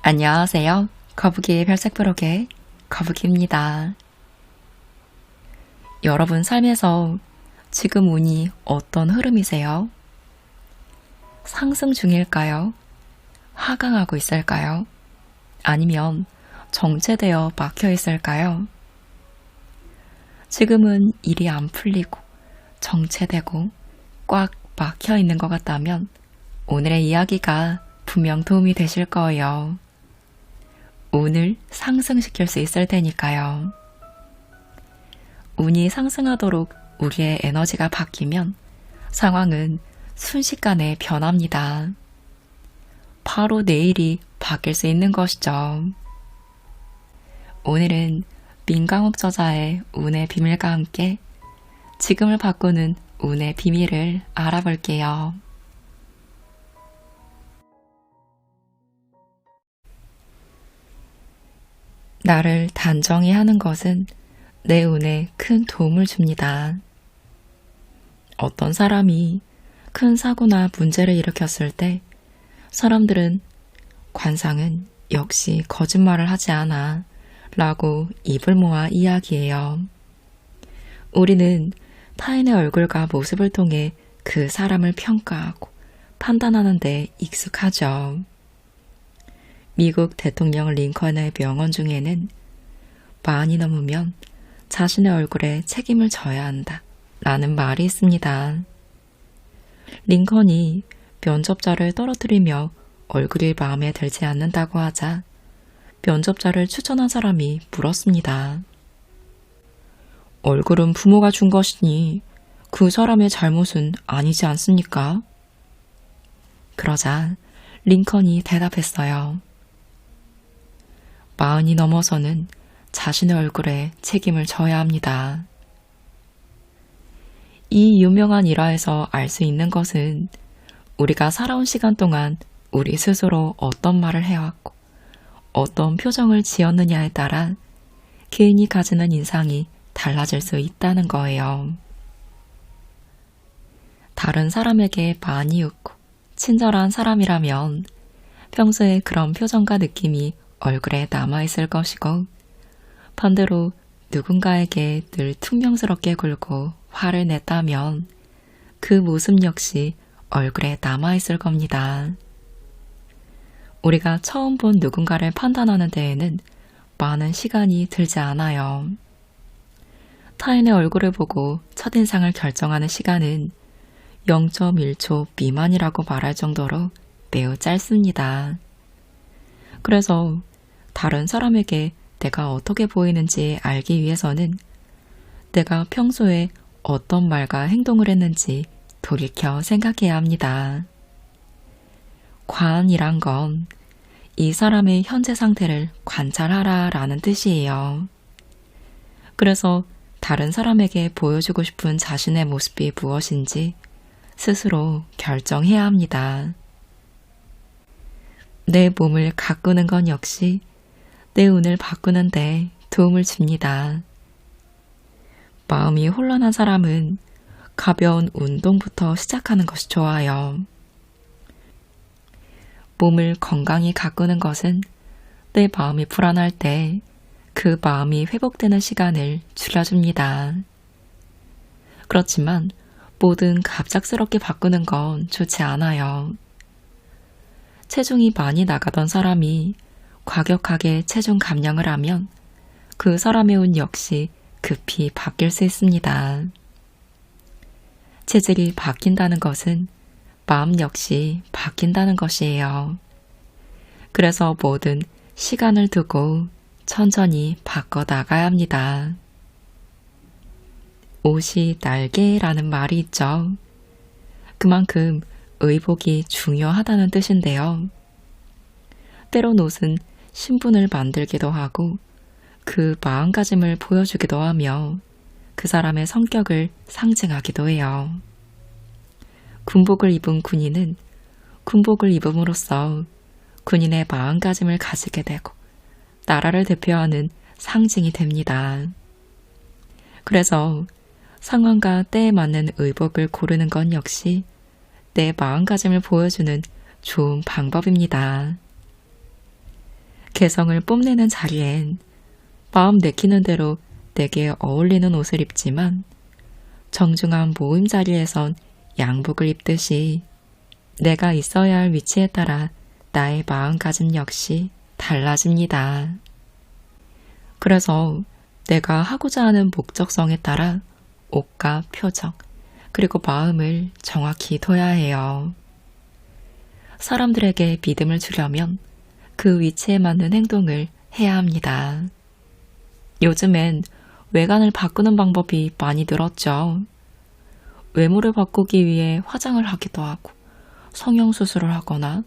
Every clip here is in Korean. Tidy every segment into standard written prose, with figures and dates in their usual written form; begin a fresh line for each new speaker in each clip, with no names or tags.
안녕하세요. 거북이의 별색 브록의 거북이입니다. 여러분 삶에서 지금 운이 어떤 흐름이세요? 상승 중일까요? 하강하고 있을까요? 아니면 정체되어 막혀 있을까요? 지금은 일이 안 풀리고 정체되고 꽉 막혀 있는 것 같다면 오늘의 이야기가 분명 도움이 되실 거예요. 운을 상승시킬 수 있을 테니까요. 운이 상승하도록 우리의 에너지가 바뀌면 상황은 순식간에 변합니다. 바로 내일이 바뀔 수 있는 것이죠. 오늘은 민강욱 저자의 운의 비밀과 함께 지금을 바꾸는 운의 비밀을 알아볼게요. 나를 단정히 하는 것은 내 운에 큰 도움을 줍니다. 어떤 사람이 큰 사고나 문제를 일으켰을 때 사람들은 관상은 역시 거짓말을 하지 않아 라고 입을 모아 이야기해요. 우리는 타인의 얼굴과 모습을 통해 그 사람을 평가하고 판단하는 데 익숙하죠. 미국 대통령 링컨의 명언 중에는 만이 넘으면 자신의 얼굴에 책임을 져야 한다 라는 말이 있습니다. 링컨이 면접자를 떨어뜨리며 얼굴이 마음에 들지 않는다고 하자 면접자를 추천한 사람이 물었습니다. 얼굴은 부모가 준 것이니 그 사람의 잘못은 아니지 않습니까? 그러자 링컨이 대답했어요. 마흔이 넘어서는 자신의 얼굴에 책임을 져야 합니다. 이 유명한 일화에서 알 수 있는 것은 우리가 살아온 시간 동안 우리 스스로 어떤 말을 해왔고 어떤 표정을 지었느냐에 따라 개인이 가지는 인상이 달라질 수 있다는 거예요. 다른 사람에게 많이 웃고 친절한 사람이라면 평소에 그런 표정과 느낌이 얼굴에 남아있을 것이고 반대로 누군가에게 늘 퉁명스럽게 굴고 화를 냈다면 그 모습 역시 얼굴에 남아있을 겁니다. 우리가 처음 본 누군가를 판단하는 데에는 많은 시간이 들지 않아요. 타인의 얼굴을 보고 첫인상을 결정하는 시간은 0.1초 미만이라고 말할 정도로 매우 짧습니다. 그래서 다른 사람에게 내가 어떻게 보이는지 알기 위해서는 내가 평소에 어떤 말과 행동을 했는지 돌이켜 생각해야 합니다. 관이란 건 이 사람의 현재 상태를 관찰하라 라는 뜻이에요. 그래서 다른 사람에게 보여주고 싶은 자신의 모습이 무엇인지 스스로 결정해야 합니다. 내 몸을 가꾸는 건 역시 내 운을 바꾸는 데 도움을 줍니다. 마음이 혼란한 사람은 가벼운 운동부터 시작하는 것이 좋아요. 몸을 건강히 가꾸는 것은 내 마음이 불안할 때 그 마음이 회복되는 시간을 줄여줍니다. 그렇지만 뭐든 갑작스럽게 바꾸는 건 좋지 않아요. 체중이 많이 나가던 사람이 과격하게 체중 감량을 하면 그 사람의 운 역시 급히 바뀔 수 있습니다. 체질이 바뀐다는 것은 마음 역시 바뀐다는 것이에요. 그래서 뭐든 시간을 두고 천천히 바꿔 나가야 합니다. 옷이 날개라는 말이 있죠. 그만큼 의복이 중요하다는 뜻인데요. 때론 옷은 신분을 만들기도 하고 그 마음가짐을 보여주기도 하며 그 사람의 성격을 상징하기도 해요. 군복을 입은 군인은 군복을 입음으로써 군인의 마음가짐을 가지게 되고 나라를 대표하는 상징이 됩니다. 그래서 상황과 때에 맞는 의복을 고르는 건 역시 내 마음가짐을 보여주는 좋은 방법입니다. 개성을 뽐내는 자리엔 마음 내키는 대로 내게 어울리는 옷을 입지만 정중한 모임 자리에선 양복을 입듯이 내가 있어야 할 위치에 따라 나의 마음가짐 역시 달라집니다. 그래서 내가 하고자 하는 목적성에 따라 옷과 표정, 그리고 마음을 정확히 둬야 해요. 사람들에게 믿음을 주려면 그 위치에 맞는 행동을 해야 합니다. 요즘엔 외관을 바꾸는 방법이 많이 늘었죠. 외모를 바꾸기 위해 화장을 하기도 하고 성형수술을 하거나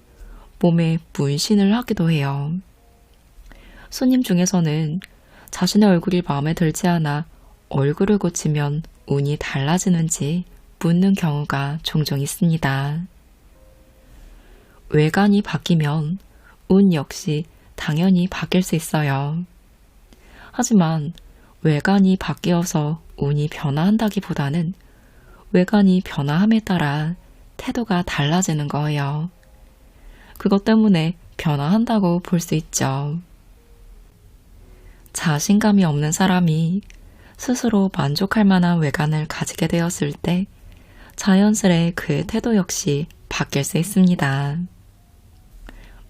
몸에 문신을 하기도 해요. 손님 중에서는 자신의 얼굴이 마음에 들지 않아 얼굴을 고치면 운이 달라지는지 묻는 경우가 종종 있습니다. 외관이 바뀌면 운 역시 당연히 바뀔 수 있어요. 하지만 외관이 바뀌어서 운이 변화한다기보다는 외관이 변화함에 따라 태도가 달라지는 거예요. 그것 때문에 변화한다고 볼 수 있죠. 자신감이 없는 사람이 스스로 만족할 만한 외관을 가지게 되었을 때 자연스레 그의 태도 역시 바뀔 수 있습니다.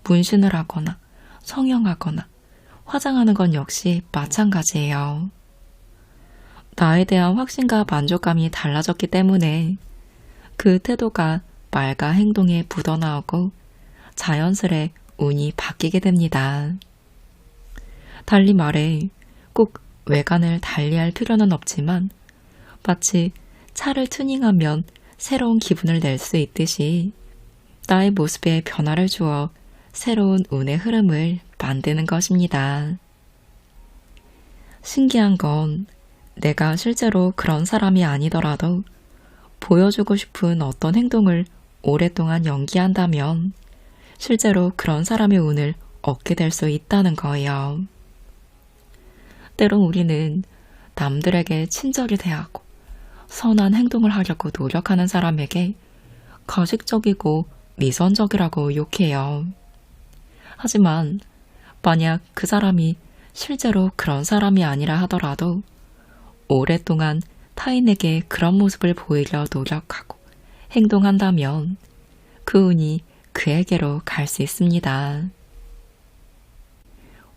문신을 하거나 성형하거나 화장하는 건 역시 마찬가지예요. 나에 대한 확신과 만족감이 달라졌기 때문에 그 태도가 말과 행동에 묻어나오고 자연스레 운이 바뀌게 됩니다. 달리 말해 꼭 외관을 달리할 필요는 없지만 마치 차를 튜닝하면 새로운 기분을 낼 수 있듯이 나의 모습에 변화를 주어 새로운 운의 흐름을 만드는 것입니다. 신기한 건 내가 실제로 그런 사람이 아니더라도 보여주고 싶은 어떤 행동을 오랫동안 연기한다면 실제로 그런 사람의 운을 얻게 될 수 있다는 거예요. 때론 우리는 남들에게 친절히 대하고 선한 행동을 하려고 노력하는 사람에게 가식적이고 위선적이라고 욕해요. 하지만 만약 그 사람이 실제로 그런 사람이 아니라 하더라도 오랫동안 타인에게 그런 모습을 보이려 노력하고 행동한다면 그 운이 그에게로 갈 수 있습니다.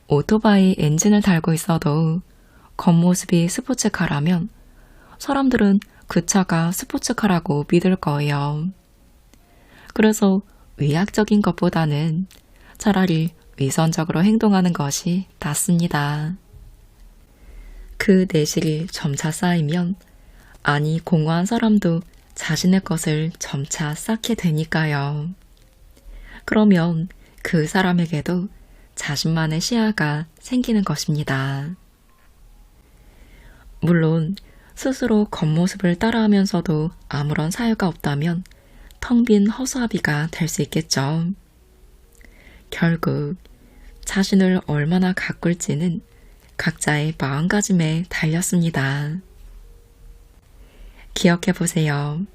오토바이 엔진을 달고 있어도 겉모습이 스포츠카라면 사람들은 그 차가 스포츠카라고 믿을 거예요. 그래서 위약적인 것보다는 차라리 위선적으로 행동하는 것이 낫습니다. 그 내실이 점차 쌓이면 아니 공허한 사람도 자신의 것을 점차 쌓게 되니까요. 그러면 그 사람에게도 자신만의 시야가 생기는 것입니다. 물론 스스로 겉모습을 따라하면서도 아무런 사유가 없다면 텅 빈 허수아비가 될 수 있겠죠. 결국 자신을 얼마나 가꿀지는 각자의 마음가짐에 달렸습니다. 기억해보세요.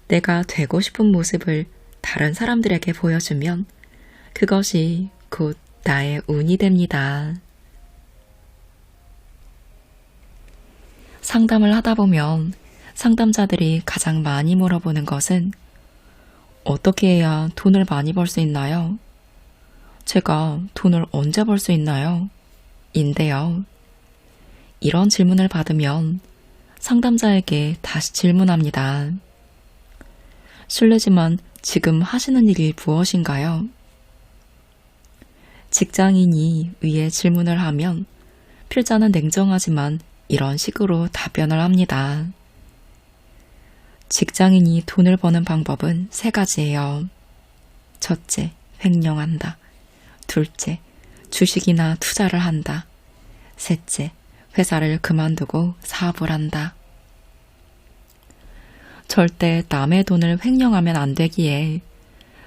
내가 되고 싶은 모습을 다른 사람들에게 보여주면 그것이 곧 나의 운이 됩니다. 상담을 하다 보면 상담자들이 가장 많이 물어보는 것은 어떻게 해야 돈을 많이 벌 수 있나요? 제가 돈을 언제 벌 수 있나요? 인데요. 이런 질문을 받으면 상담자에게 다시 질문합니다. 실례지만 지금 하시는 일이 무엇인가요? 직장인이 위에 질문을 하면 필자는 냉정하지만 이런 식으로 답변을 합니다. 직장인이 돈을 버는 방법은 3가지예요. 첫째, 횡령한다. 둘째, 주식이나 투자를 한다. 셋째, 회사를 그만두고 사업을 한다. 절대 남의 돈을 횡령하면 안 되기에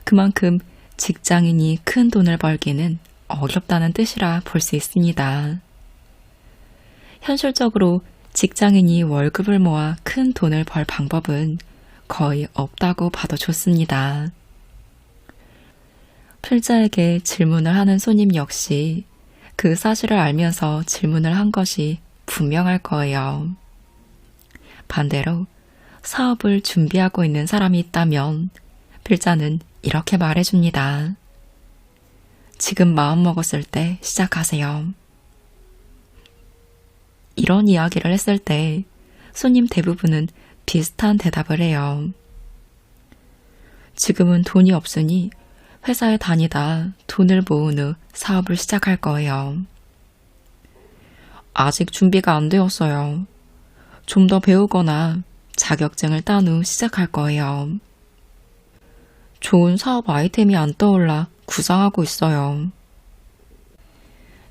그만큼 직장인이 큰 돈을 벌기는 어렵다는 뜻이라 볼 수 있습니다. 현실적으로 직장인이 월급을 모아 큰 돈을 벌 방법은 거의 없다고 봐도 좋습니다. 필자에게 질문을 하는 손님 역시 그 사실을 알면서 질문을 한 것이 분명할 거예요. 반대로 사업을 준비하고 있는 사람이 있다면 필자는 이렇게 말해줍니다. 지금 마음먹었을 때 시작하세요. 이런 이야기를 했을 때 손님 대부분은 비슷한 대답을 해요. 지금은 돈이 없으니 회사에 다니다 돈을 모은 후 사업을 시작할 거예요. 아직 준비가 안 되었어요. 좀 더 배우거나 자격증을 딴 후 시작할 거예요. 좋은 사업 아이템이 안 떠올라 구상하고 있어요.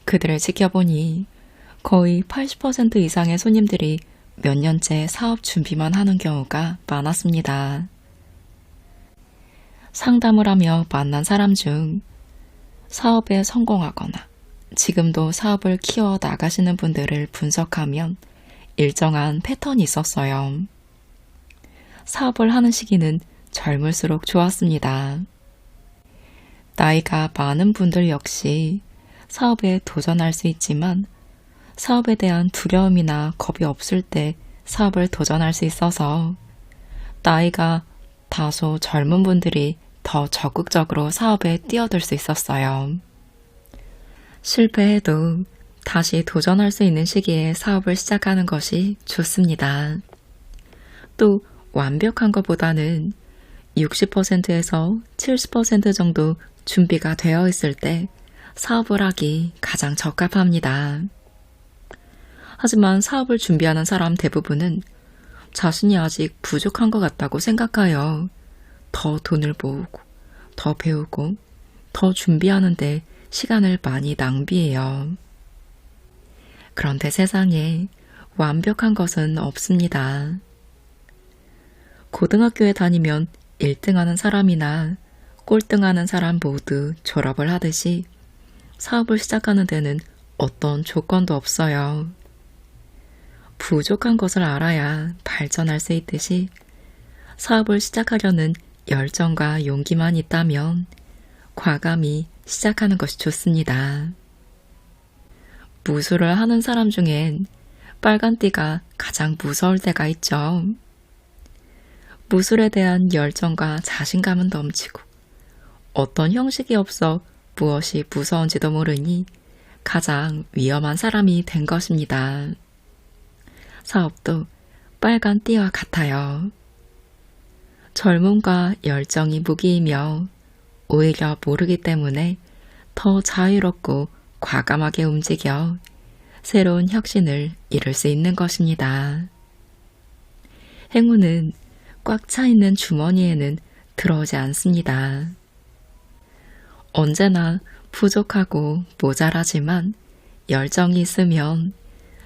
그들을 지켜보니 거의 80% 이상의 손님들이 몇 년째 사업 준비만 하는 경우가 많았습니다. 상담을 하며 만난 사람 중 사업에 성공하거나 지금도 사업을 키워 나가시는 분들을 분석하면 일정한 패턴이 있었어요. 사업을 하는 시기는 젊을수록 좋았습니다. 나이가 많은 분들 역시 사업에 도전할 수 있지만 사업에 대한 두려움이나 겁이 없을 때 사업을 도전할 수 있어서 나이가 다소 젊은 분들이 더 적극적으로 사업에 뛰어들 수 있었어요. 실패해도 다시 도전할 수 있는 시기에 사업을 시작하는 것이 좋습니다. 또 완벽한 것보다는 60%에서 70% 정도 준비가 되어 있을 때 사업을 하기 가장 적합합니다. 하지만 사업을 준비하는 사람 대부분은 자신이 아직 부족한 것 같다고 생각하여 더 돈을 모으고, 더 배우고, 더 준비하는데 시간을 많이 낭비해요. 그런데 세상에 완벽한 것은 없습니다. 고등학교에 다니면 1등하는 사람이나 꼴등하는 사람 모두 졸업을 하듯이 사업을 시작하는 데는 어떤 조건도 없어요. 부족한 것을 알아야 발전할 수 있듯이 사업을 시작하려는 열정과 용기만 있다면 과감히 시작하는 것이 좋습니다. 무술을 하는 사람 중엔 빨간띠가 가장 무서울 때가 있죠. 무술에 대한 열정과 자신감은 넘치고 어떤 형식이 없어 무엇이 무서운지도 모르니 가장 위험한 사람이 된 것입니다. 사업도 빨간 띠와 같아요. 젊음과 열정이 무기이며 오히려 모르기 때문에 더 자유롭고 과감하게 움직여 새로운 혁신을 이룰 수 있는 것입니다. 행운은 꽉 차 있는 주머니에는 들어오지 않습니다. 언제나 부족하고 모자라지만 열정이 있으면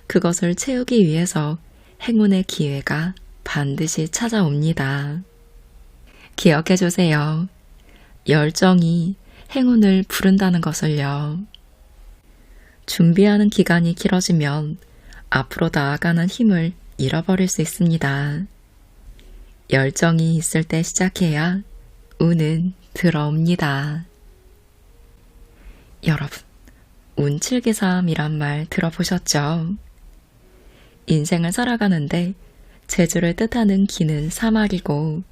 그것을 채우기 위해서 행운의 기회가 반드시 찾아옵니다. 기억해 주세요. 열정이 행운을 부른다는 것을요. 준비하는 기간이 길어지면 앞으로 나아가는 힘을 잃어버릴 수 있습니다. 열정이 있을 때 시작해야 운은 들어옵니다. 여러분, 운칠기삼이란 말 들어보셨죠? 인생을 살아가는데 재주를 뜻하는 기는 사막이고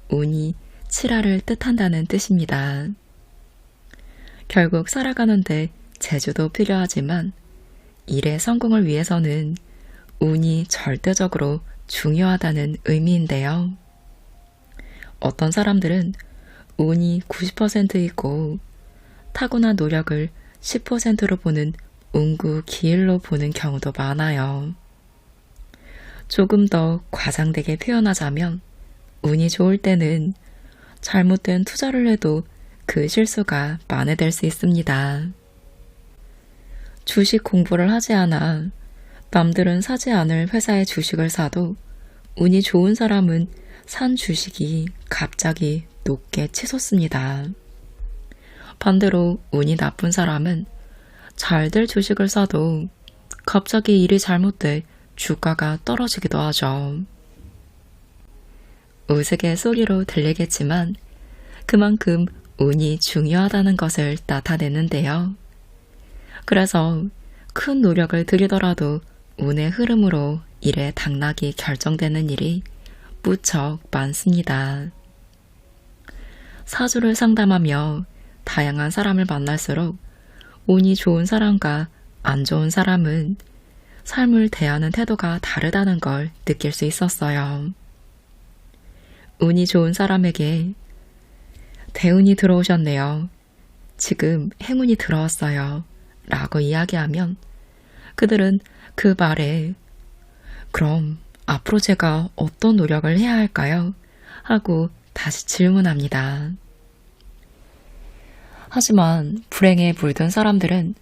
운이 칠화를 뜻한다는 뜻입니다. 결국 살아가는데 재주도 필요하지만 일의 성공을 위해서는 운이 절대적으로 중요하다는 의미인데요. 어떤 사람들은 운이 90%이고 타고난 노력을 10%로 보는 운구기일로 보는 경우도 많아요. 조금 더 과장되게 표현하자면 운이 좋을 때는 잘못된 투자를 해도 그 실수가 만회될 수 있습니다. 주식 공부를 하지 않아 남들은 사지 않을 회사의 주식을 사도 운이 좋은 사람은 산 주식이 갑자기 높게 치솟습니다. 반대로 운이 나쁜 사람은 잘 될 주식을 사도 갑자기 일이 잘못돼 주가가 떨어지기도 하죠. 우스갯소리로 들리겠지만 그만큼 운이 중요하다는 것을 나타내는데요. 그래서 큰 노력을 들이더라도 운의 흐름으로 일의 당락이 결정되는 일이 무척 많습니다. 사주를 상담하며 다양한 사람을 만날수록 운이 좋은 사람과 안 좋은 사람은 삶을 대하는 태도가 다르다는 걸 느낄 수 있었어요. 운이 좋은 사람에게 대운이 들어오셨네요. 지금 행운이 들어왔어요. 라고 이야기하면 그들은 그 말에 그럼 앞으로 제가 어떤 노력을 해야 할까요? 하고 다시 질문합니다. 하지만 불행에 물든 사람들은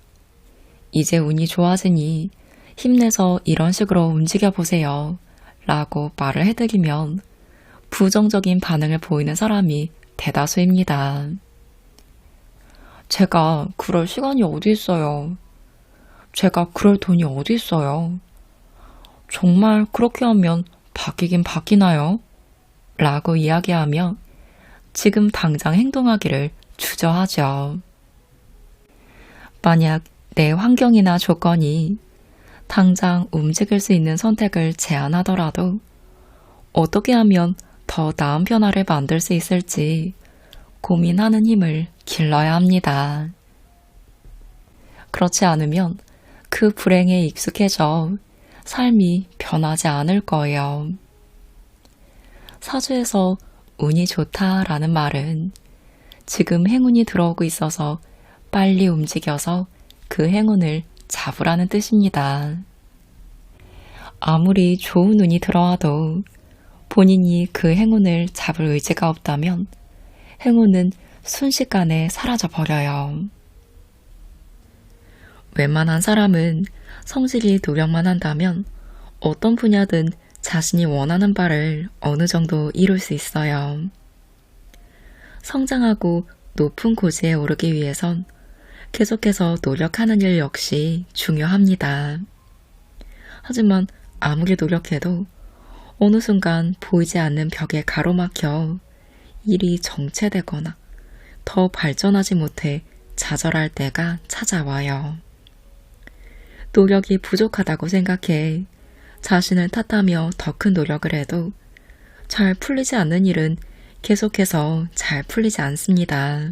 이제 운이 좋아지니 힘내서 이런 식으로 움직여보세요. 라고 말을 해드리면 부정적인 반응을 보이는 사람이 대다수입니다. 제가 그럴 시간이 어디 있어요. 제가 그럴 돈이 어디 있어요. 정말 그렇게 하면 바뀌긴 바뀌나요? 라고 이야기하며 지금 당장 행동하기를 주저하죠. 만약 내 환경이나 조건이 당장 움직일 수 있는 선택을 제한하더라도 어떻게 하면 더 나은 변화를 만들 수 있을지 고민하는 힘을 길러야 합니다. 그렇지 않으면 그 불행에 익숙해져 삶이 변하지 않을 거예요. 사주에서 운이 좋다라는 말은 지금 행운이 들어오고 있어서 빨리 움직여서 그 행운을 잡으라는 뜻입니다. 아무리 좋은 운이 들어와도 본인이 그 행운을 잡을 의지가 없다면 행운은 순식간에 사라져버려요. 웬만한 사람은 성실히 노력만 한다면 어떤 분야든 자신이 원하는 바를 어느 정도 이룰 수 있어요. 성장하고 높은 고지에 오르기 위해선 계속해서 노력하는 일 역시 중요합니다. 하지만 아무리 노력해도 어느 순간 보이지 않는 벽에 가로막혀 일이 정체되거나 더 발전하지 못해 좌절할 때가 찾아와요. 노력이 부족하다고 생각해 자신을 탓하며 더 큰 노력을 해도 잘 풀리지 않는 일은 계속해서 잘 풀리지 않습니다.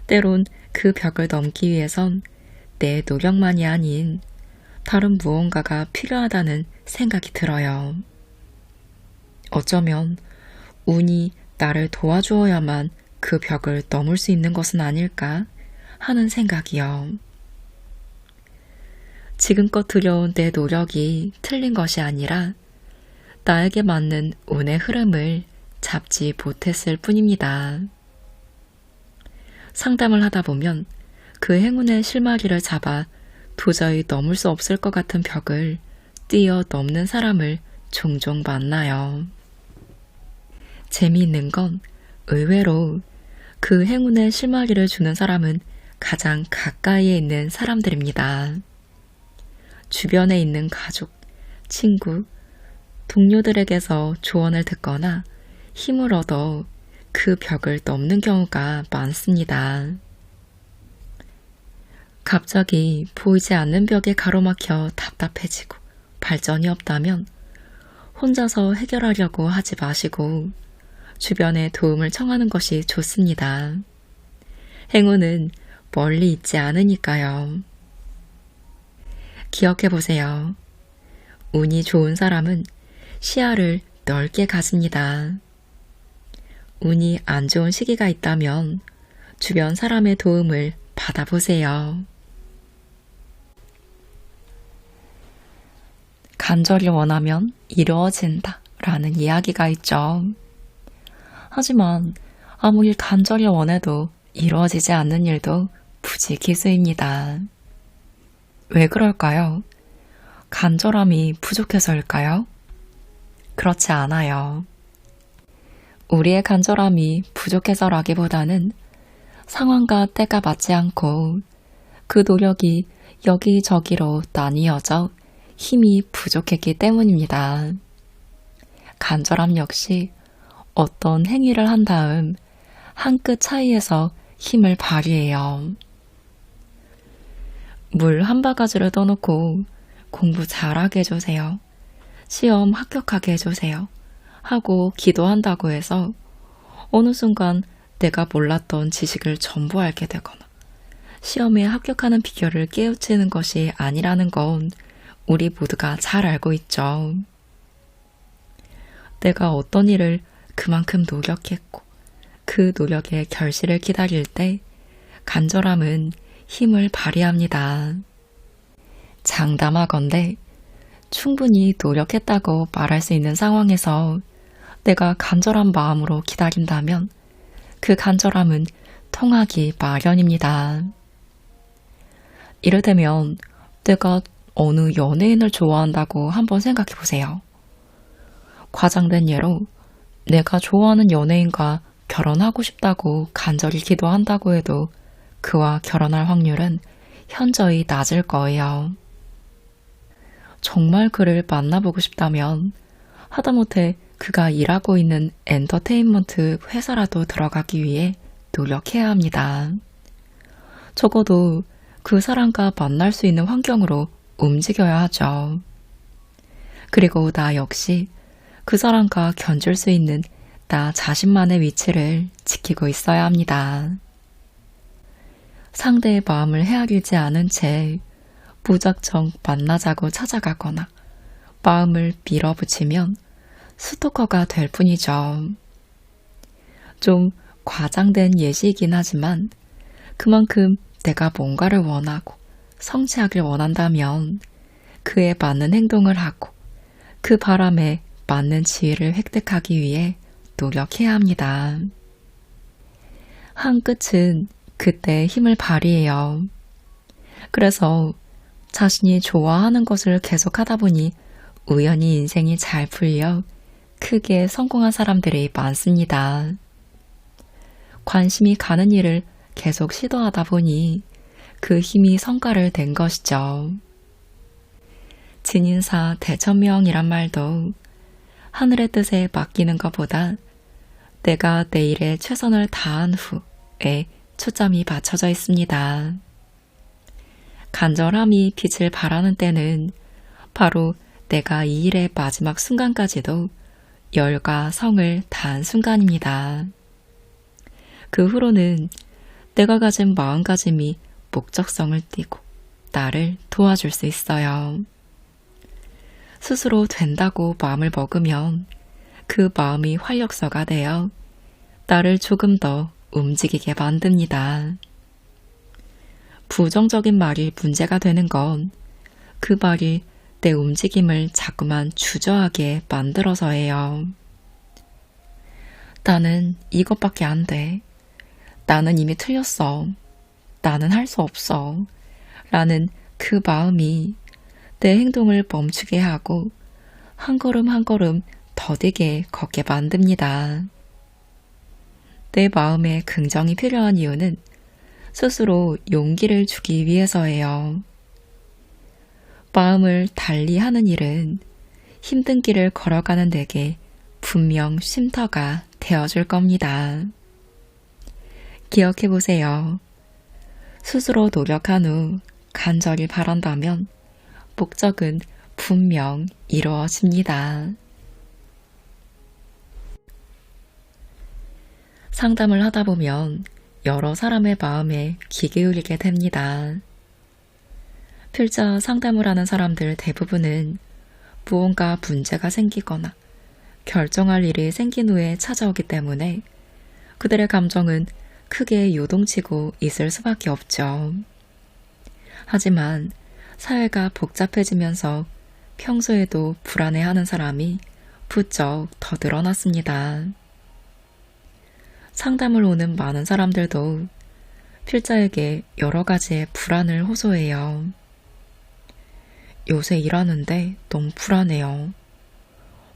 때론 그 벽을 넘기 위해선 내 노력만이 아닌 다른 무언가가 필요하다는 생각이 들어요. 어쩌면 운이 나를 도와주어야만 그 벽을 넘을 수 있는 것은 아닐까 하는 생각이요. 지금껏 들여온 내 노력이 틀린 것이 아니라 나에게 맞는 운의 흐름을 잡지 못했을 뿐입니다. 상담을 하다 보면 그 행운의 실마리를 잡아 도저히 넘을 수 없을 것 같은 벽을 뛰어넘는 사람을 종종 만나요. 재미있는 건 의외로 그 행운의 실마리를 주는 사람은 가장 가까이에 있는 사람들입니다. 주변에 있는 가족, 친구, 동료들에게서 조언을 듣거나 힘을 얻어 그 벽을 넘는 경우가 많습니다. 갑자기 보이지 않는 벽에 가로막혀 답답해지고 발전이 없다면 혼자서 해결하려고 하지 마시고 주변에 도움을 청하는 것이 좋습니다. 행운은 멀리 있지 않으니까요. 기억해보세요. 운이 좋은 사람은 시야를 넓게 가집니다. 운이 안 좋은 시기가 있다면 주변 사람의 도움을 받아보세요. 간절히 원하면 이루어진다 라는 이야기가 있죠. 하지만 아무리 간절히 원해도 이루어지지 않는 일도 부지기수입니다. 왜 그럴까요? 간절함이 부족해서일까요? 그렇지 않아요. 우리의 간절함이 부족해서라기보다는 상황과 때가 맞지 않고 그 노력이 여기저기로 나뉘어져 힘이 부족했기 때문입니다. 간절함 역시 어떤 행위를 한 다음 한 끗 차이에서 힘을 발휘해요. 물 한 바가지를 떠놓고 공부 잘하게 해주세요. 시험 합격하게 해주세요. 하고 기도한다고 해서 어느 순간 내가 몰랐던 지식을 전부 알게 되거나 시험에 합격하는 비결을 깨우치는 것이 아니라는 건 우리 모두가 잘 알고 있죠. 내가 어떤 일을 그만큼 노력했고 그 노력의 결실을 기다릴 때 간절함은 힘을 발휘합니다. 장담하건대 충분히 노력했다고 말할 수 있는 상황에서 내가 간절한 마음으로 기다린다면 그 간절함은 통하기 마련입니다. 이를테면 내가 어느 연예인을 좋아한다고 한번 생각해 보세요. 과장된 예로 내가 좋아하는 연예인과 결혼하고 싶다고 간절히 기도한다고 해도 그와 결혼할 확률은 현저히 낮을 거예요. 정말 그를 만나보고 싶다면 하다못해 그가 일하고 있는 엔터테인먼트 회사라도 들어가기 위해 노력해야 합니다. 적어도 그 사람과 만날 수 있는 환경으로 움직여야 하죠. 그리고 나 역시 그 사람과 견줄 수 있는 나 자신만의 위치를 지키고 있어야 합니다. 상대의 마음을 헤아리지 않은 채 무작정 만나자고 찾아가거나 마음을 밀어붙이면 스토커가 될 뿐이죠. 좀 과장된 예시이긴 하지만 그만큼 내가 뭔가를 원하고 성취하길 원한다면 그에 맞는 행동을 하고 그 바람에 맞는 지위를 획득하기 위해 노력해야 합니다. 한 끝은 그때 힘을 발휘해요. 그래서 자신이 좋아하는 것을 계속하다 보니 우연히 인생이 잘 풀려 크게 성공한 사람들이 많습니다. 관심이 가는 일을 계속 시도하다 보니 그 힘이 성과를 낸 것이죠. 진인사 대천명이란 말도 하늘의 뜻에 맡기는 것보다 내가 내 일에 최선을 다한 후에 초점이 맞춰져 있습니다. 간절함이 빛을 발하는 때는 바로 내가 이 일의 마지막 순간까지도 열과 성을 다한 순간입니다. 그 후로는 내가 가진 마음가짐이 목적성을 띠고 나를 도와줄 수 있어요. 스스로 된다고 마음을 먹으면 그 마음이 활력소가 되어 나를 조금 더 움직이게 만듭니다. 부정적인 말이 문제가 되는 건 그 말이 내 움직임을 자꾸만 주저하게 만들어서예요. 나는 이것밖에 안 돼. 나는 이미 틀렸어. 나는 할 수 없어. 라는 그 마음이 내 행동을 멈추게 하고 한 걸음 한 걸음 더디게 걷게 만듭니다. 내 마음에 긍정이 필요한 이유는 스스로 용기를 주기 위해서예요. 마음을 달리 하는 일은 힘든 길을 걸어가는 내게 분명 쉼터가 되어줄 겁니다. 기억해보세요. 스스로 노력한 후 간절히 바란다면 목적은 분명 이루어집니다. 상담을 하다 보면 여러 사람의 마음에 귀 기울이게 됩니다. 필자 상담을 하는 사람들 대부분은 무언가 문제가 생기거나 결정할 일이 생긴 후에 찾아오기 때문에 그들의 감정은 크게 요동치고 있을 수밖에 없죠. 하지만 사회가 복잡해지면서 평소에도 불안해하는 사람이 부쩍 더 늘어났습니다. 상담을 오는 많은 사람들도 필자에게 여러 가지의 불안을 호소해요. 요새 일하는데 너무 불안해요.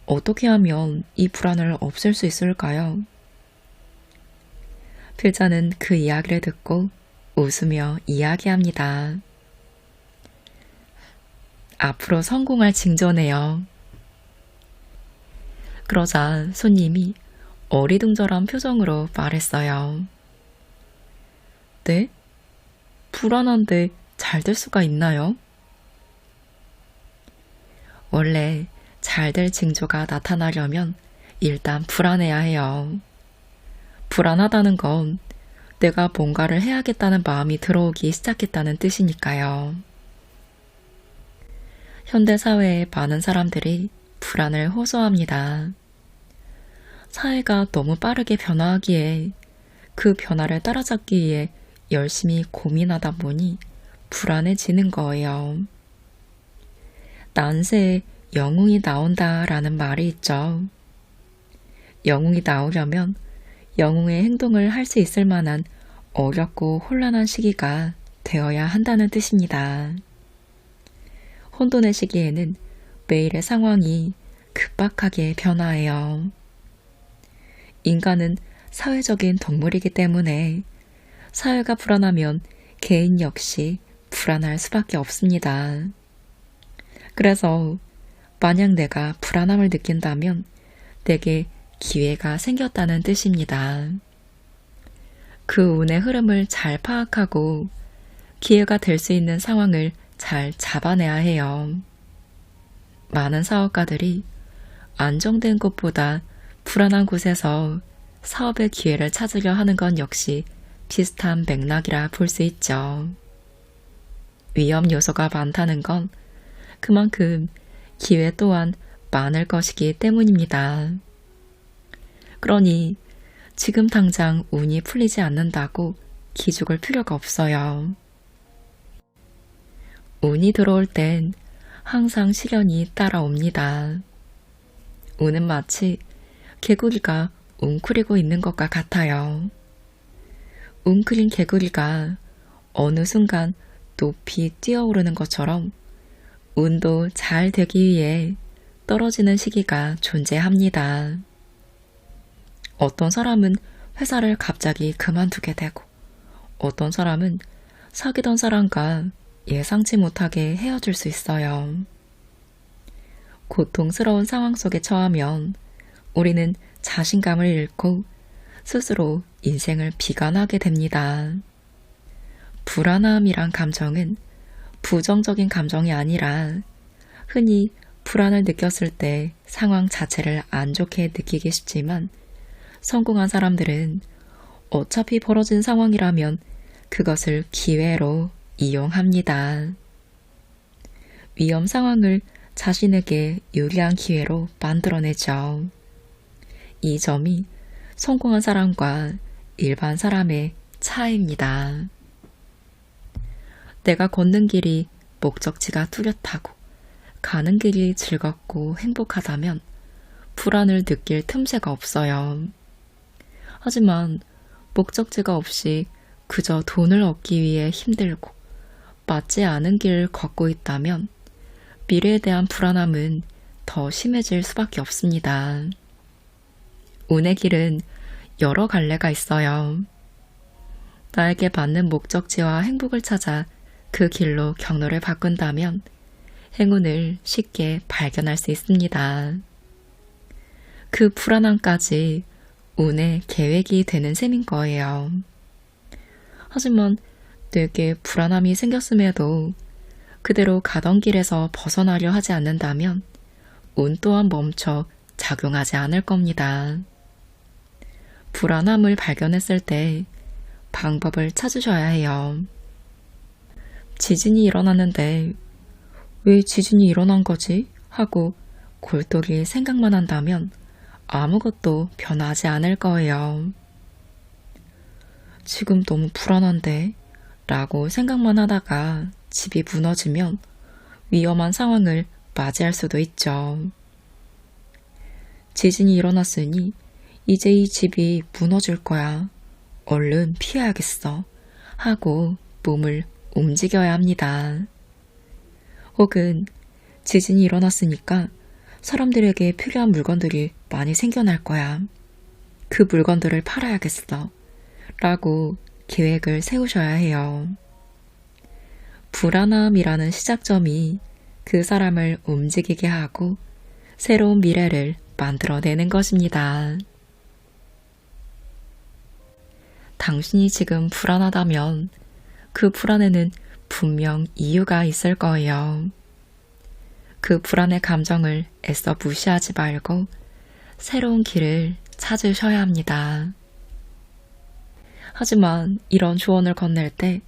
어떻게 하면 이 불안을 없앨 수 있을까요? 필자는 그 이야기를 듣고 웃으며 이야기합니다. 앞으로 성공할 징조네요. 그러자 손님이 어리둥절한 표정으로 말했어요. 네? 불안한데 잘 될 수가 있나요? 원래 잘 될 징조가 나타나려면 일단 불안해야 해요. 불안하다는 건 내가 뭔가를 해야겠다는 마음이 들어오기 시작했다는 뜻이니까요. 현대 사회의 많은 사람들이 불안을 호소합니다. 사회가 너무 빠르게 변화하기에 그 변화를 따라잡기 위해 열심히 고민하다 보니 불안해지는 거예요. 난세에 영웅이 나온다라는 말이 있죠. 영웅이 나오려면 영웅의 행동을 할 수 있을 만한 어렵고 혼란한 시기가 되어야 한다는 뜻입니다. 혼돈의 시기에는 매일의 상황이 급박하게 변화해요. 인간은 사회적인 동물이기 때문에 사회가 불안하면 개인 역시 불안할 수밖에 없습니다. 그래서 만약 내가 불안함을 느낀다면 내게 기회가 생겼다는 뜻입니다. 그 운의 흐름을 잘 파악하고 기회가 될 수 있는 상황을 잘 잡아내야 해요. 많은 사업가들이 안정된 곳보다 불안한 곳에서 사업의 기회를 찾으려 하는 건 역시 비슷한 맥락이라 볼 수 있죠. 위험 요소가 많다는 건 그만큼 기회 또한 많을 것이기 때문입니다. 그러니 지금 당장 운이 풀리지 않는다고 기죽을 필요가 없어요. 운이 들어올 땐 항상 시련이 따라옵니다. 운은 마치 개구리가 웅크리고 있는 것과 같아요. 웅크린 개구리가 어느 순간 높이 뛰어오르는 것처럼 운도 잘 되기 위해 떨어지는 시기가 존재합니다. 어떤 사람은 회사를 갑자기 그만두게 되고 어떤 사람은 사귀던 사람과 예상치 못하게 헤어질 수 있어요. 고통스러운 상황 속에 처하면 우리는 자신감을 잃고 스스로 인생을 비관하게 됩니다. 불안함이란 감정은 부정적인 감정이 아니라 흔히 불안을 느꼈을 때 상황 자체를 안 좋게 느끼기 쉽지만 성공한 사람들은 어차피 벌어진 상황이라면 그것을 기회로 이용합니다. 위험 상황을 자신에게 유리한 기회로 만들어내죠. 이 점이 성공한 사람과 일반 사람의 차이입니다. 내가 걷는 길이 목적지가 뚜렷하고 가는 길이 즐겁고 행복하다면 불안을 느낄 틈새가 없어요. 하지만 목적지가 없이 그저 돈을 얻기 위해 힘들고 맞지 않은 길을 걷고 있다면 미래에 대한 불안함은 더 심해질 수밖에 없습니다. 운의 길은 여러 갈래가 있어요. 나에게 맞는 목적지와 행복을 찾아 그 길로 경로를 바꾼다면 행운을 쉽게 발견할 수 있습니다. 그 불안함까지 운의 계획이 되는 셈인 거예요. 하지만 내게 불안함이 생겼음에도 그대로 가던 길에서 벗어나려 하지 않는다면 운 또한 멈춰 작용하지 않을 겁니다. 불안함을 발견했을 때 방법을 찾으셔야 해요. 지진이 일어났는데 왜 지진이 일어난 거지? 하고 골똘히 생각만 한다면 아무것도 변하지 않을 거예요. 지금 너무 불안한데? 라고 생각만 하다가 집이 무너지면 위험한 상황을 맞이할 수도 있죠. 지진이 일어났으니 이제 이 집이 무너질 거야. 얼른 피해야겠어. 하고 몸을 움직여야 합니다. 혹은 지진이 일어났으니까 사람들에게 필요한 물건들이 많이 생겨날 거야. 그 물건들을 팔아야겠어. 라고 계획을 세우셔야 해요. 불안함이라는 시작점이 그 사람을 움직이게 하고 새로운 미래를 만들어내는 것입니다. 당신이 지금 불안하다면 그 불안에는 분명 이유가 있을 거예요. 그 불안의 감정을 애써 무시하지 말고 새로운 길을 찾으셔야 합니다. 하지만 이런 조언을 건넬 때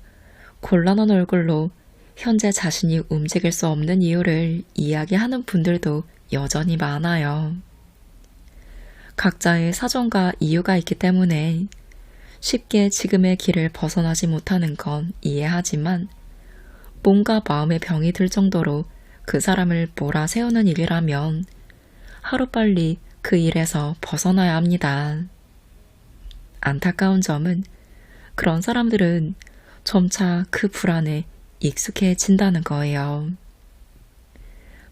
곤란한 얼굴로 현재 자신이 움직일 수 없는 이유를 이야기하는 분들도 여전히 많아요. 각자의 사정과 이유가 있기 때문에 쉽게 지금의 길을 벗어나지 못하는 건 이해하지만 뭔가 마음의 병이 들 정도로 그 사람을 몰아세우는 일이라면 하루빨리 그 일에서 벗어나야 합니다. 안타까운 점은 그런 사람들은 점차 그 불안에 익숙해진다는 거예요.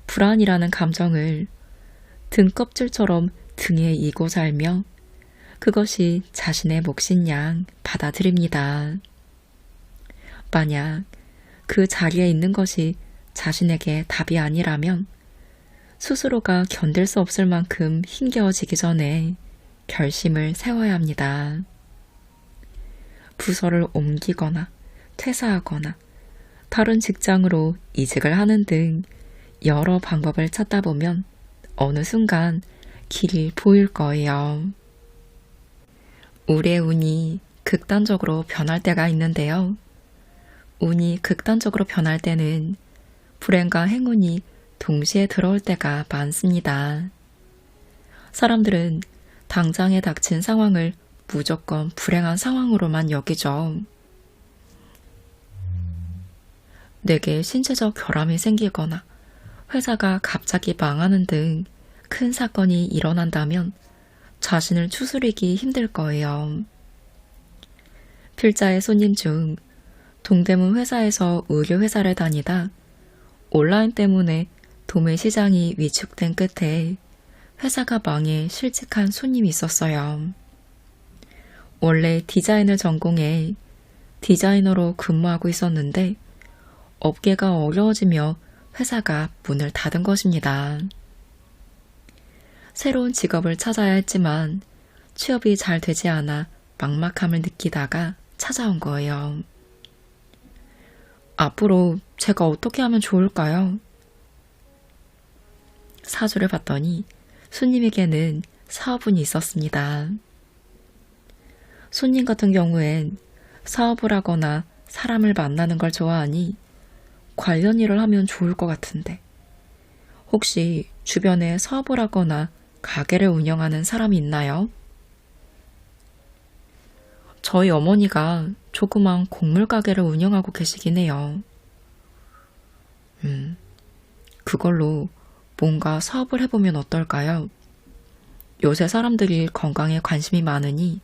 불안이라는 감정을 등껍질처럼 등에 이고 살며 그것이 자신의 몫인 양 받아들입니다. 만약 그 자리에 있는 것이 자신에게 답이 아니라면 스스로가 견딜 수 없을 만큼 힘겨워지기 전에 결심을 세워야 합니다. 부서를 옮기거나 퇴사하거나 다른 직장으로 이직을 하는 등 여러 방법을 찾다 보면 어느 순간 길이 보일 거예요. 우리의 운이 극단적으로 변할 때가 있는데요. 운이 극단적으로 변할 때는 불행과 행운이 동시에 들어올 때가 많습니다. 사람들은 당장에 닥친 상황을 무조건 불행한 상황으로만 여기죠. 내게 신체적 결함이 생기거나 회사가 갑자기 망하는 등 큰 사건이 일어난다면 자신을 추스리기 힘들 거예요. 필자의 손님 중 동대문 회사에서 의료회사를 다니다 온라인 때문에 도매 시장이 위축된 끝에 회사가 망해 실직한 손님이 있었어요. 원래 디자인을 전공해 디자이너로 근무하고 있었는데 업계가 어려워지며 회사가 문을 닫은 것입니다. 새로운 직업을 찾아야 했지만 취업이 잘 되지 않아 막막함을 느끼다가 찾아온 거예요. 앞으로 제가 어떻게 하면 좋을까요? 사주를 봤더니 손님에게는 사업운이 있었습니다. 손님 같은 경우엔 사업을 하거나 사람을 만나는 걸 좋아하니 관련 일을 하면 좋을 것 같은데 혹시 주변에 사업을 하거나 가게를 운영하는 사람이 있나요? 저희 어머니가 조그만 곡물 가게를 운영하고 계시긴 해요. 그걸로 뭔가 사업을 해보면 어떨까요? 요새 사람들이 건강에 관심이 많으니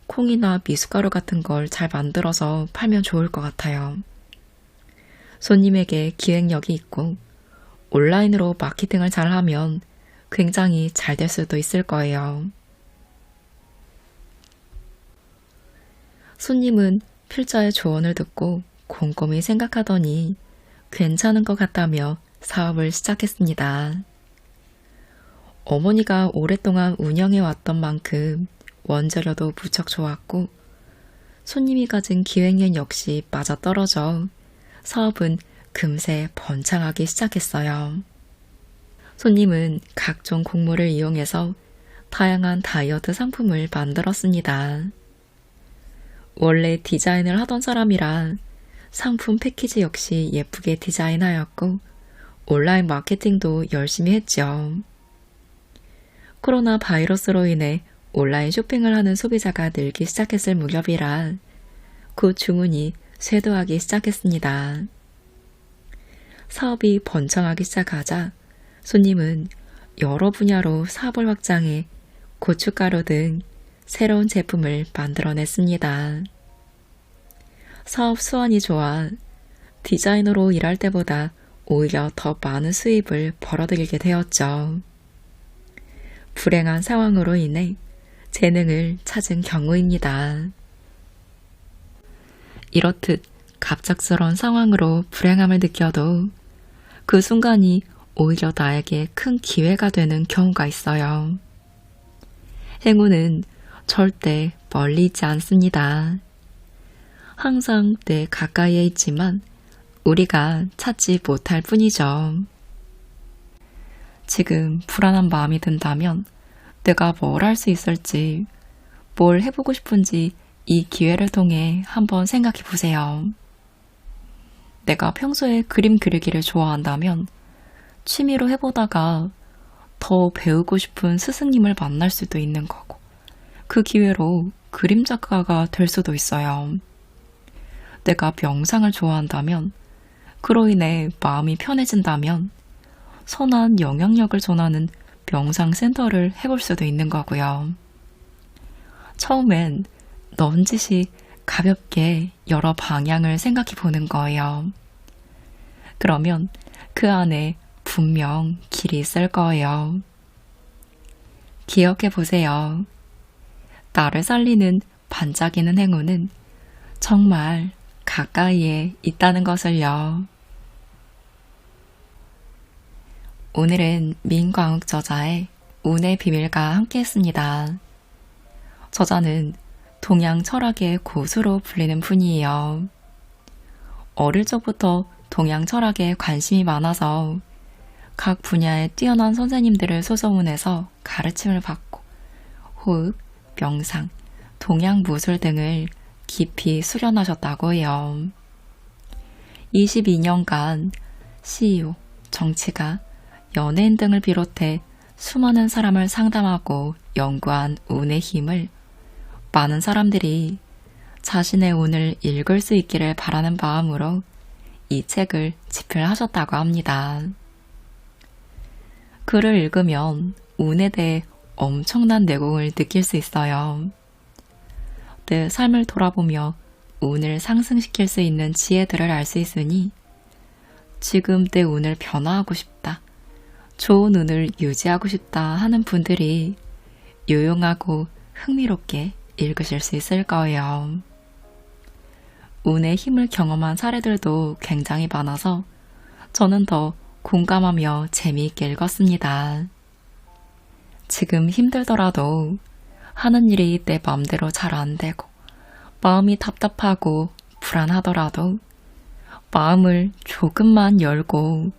콩이나 미숫가루 같은 걸 잘 만들어서 팔면 좋을 것 같아요. 손님에게 기획력이 있고 온라인으로 마케팅을 잘하면 굉장히 잘 될 수도 있을 거예요. 손님은 필자의 조언을 듣고 곰곰이 생각하더니 괜찮은 것 같다며 사업을 시작했습니다. 어머니가 오랫동안 운영해왔던 만큼 원재료도 무척 좋았고 손님이 가진 기획력 역시 맞아떨어져 사업은 금세 번창하기 시작했어요. 손님은 각종 곡물을 이용해서 다양한 다이어트 상품을 만들었습니다. 원래 디자인을 하던 사람이라 상품 패키지 역시 예쁘게 디자인하였고 온라인 마케팅도 열심히 했죠. 코로나 바이러스로 인해 온라인 쇼핑을 하는 소비자가 늘기 시작했을 무렵이라 곧 주문이 쇄도하기 시작했습니다. 사업이 번창하기 시작하자 손님은 여러 분야로 사업을 확장해 고춧가루 등 새로운 제품을 만들어냈습니다. 사업 수완이 좋아 디자이너로 일할 때보다 오히려 더 많은 수입을 벌어들이게 되었죠. 불행한 상황으로 인해 재능을 찾은 경우입니다. 이렇듯 갑작스러운 상황으로 불행함을 느껴도 그 순간이 오히려 나에게 큰 기회가 되는 경우가 있어요. 행운은 절대 멀리 있지 않습니다. 항상 내 가까이에 있지만 우리가 찾지 못할 뿐이죠. 지금 불안한 마음이 든다면 내가 뭘 할 수 있을지, 뭘 해보고 싶은지 이 기회를 통해 한번 생각해 보세요. 내가 평소에 그림 그리기를 좋아한다면 취미로 해보다가 더 배우고 싶은 스승님을 만날 수도 있는 거고, 그 기회로 그림 작가가 될 수도 있어요. 내가 명상을 좋아한다면, 그로 인해 마음이 편해진다면 선한 영향력을 전하는 명상센터를 해볼 수도 있는 거고요. 처음엔 넌지시 가볍게 여러 방향을 생각해 보는 거예요. 그러면 그 안에 분명 길이 있을 거예요. 기억해 보세요. 나를 살리는 반짝이는 행운은 정말 가까이에 있다는 것을요. 오늘은 민광욱 저자의 운의 비밀과 함께 했습니다. 저자는 동양 철학의 고수로 불리는 분이에요. 어릴 적부터 동양 철학에 관심이 많아서 각 분야의 뛰어난 선생님들을 소소문해서 가르침을 받고 호흡, 명상, 동양 무술 등을 깊이 수련하셨다고 해요. 22년간 CEO, 정치가, 연예인 등을 비롯해 수많은 사람을 상담하고 연구한 운의 힘을 많은 사람들이 자신의 운을 읽을 수 있기를 바라는 마음으로 이 책을 집필하셨다고 합니다. 글을 읽으면 운에 대해 엄청난 내공을 느낄 수 있어요. 내 삶을 돌아보며 운을 상승시킬 수 있는 지혜들을 알 수 있으니 지금 내 운을 변화하고 싶다, 좋은 운을 유지하고 싶다 하는 분들이 유용하고 흥미롭게 읽으실 수 있을 거예요. 운의 힘을 경험한 사례들도 굉장히 많아서 저는 더 공감하며 재미있게 읽었습니다. 지금 힘들더라도 하는 일이 내 마음대로 잘 안 되고 마음이 답답하고 불안하더라도 마음을 조금만 열고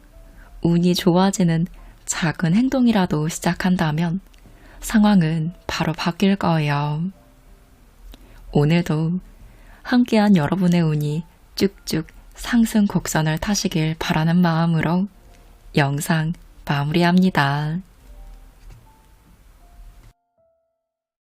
운이 좋아지는 작은 행동이라도 시작한다면 상황은 바로 바뀔 거예요. 오늘도 함께한 여러분의 운이 쭉쭉 상승 곡선을 타시길 바라는 마음으로 영상 마무리합니다.